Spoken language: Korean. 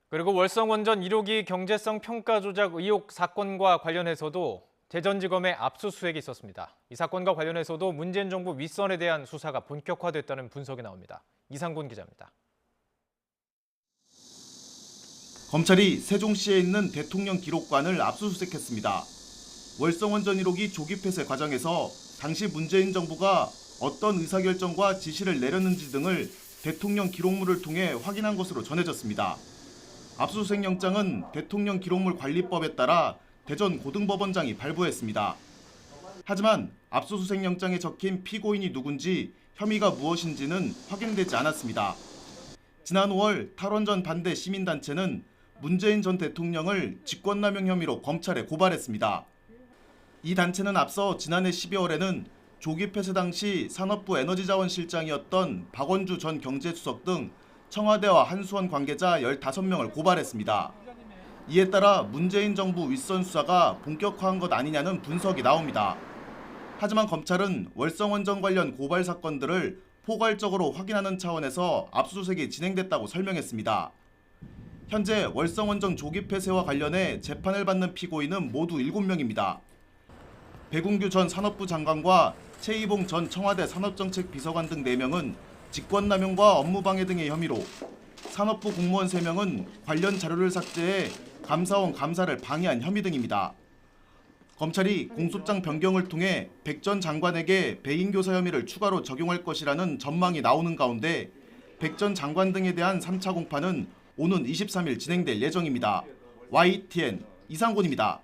그리고 월성원전 1호기 경제성 평가 조작 의혹 사건과 관련해서도 대전지검의 압수수색이 있었습니다. 이 사건과 관련해서도 문재인 정부 윗선에 대한 수사가 본격화됐다는 분석이 나옵니다. 이상곤 기자입니다. 검찰이 세종시에 있는 대통령 기록관을 압수수색했습니다. 월성원전 1호기 조기 폐쇄 과정에서 당시 문재인 정부가 어떤 의사결정과 지시를 내렸는지 등을 대통령 기록물을 통해 확인한 것으로 전해졌습니다. 압수수색 영장은 대통령 기록물 관리법에 따라 대전 고등법원장이 발부했습니다. 하지만 압수수색 영장에 적힌 피고인이 누군지 혐의가 무엇인지는 확인되지 않았습니다. 지난 5월 탈원전 반대 시민단체는 문재인 전 대통령을 직권남용 혐의로 검찰에 고발했습니다. 이 단체는 앞서 지난해 12월에는 조기 폐쇄 당시 산업부 에너지자원실장이었던 박원주 전 경제수석 등 청와대와 한수원 관계자 15명을 고발했습니다. 이에 따라 문재인 정부 윗선 수사가 본격화한 것 아니냐는 분석이 나옵니다. 하지만 검찰은 월성원전 관련 고발 사건들을 포괄적으로 확인하는 차원에서 압수수색이 진행됐다고 설명했습니다. 현재 월성원전 조기 폐쇄와 관련해 재판을 받는 피고인은 모두 7명입니다. 백운규 전 산업부 장관과 최이봉 전 청와대 산업정책비서관 등 4명은 직권남용과 업무방해 등의 혐의로, 산업부 공무원 3명은 관련 자료를 삭제해 감사원 감사를 방해한 혐의 등입니다. 검찰이 공소장 변경을 통해 백 전 장관에게 배임교사 혐의를 추가로 적용할 것이라는 전망이 나오는 가운데 백 전 장관 등에 대한 3차 공판은 오는 23일 진행될 예정입니다. YTN 이상곤입니다.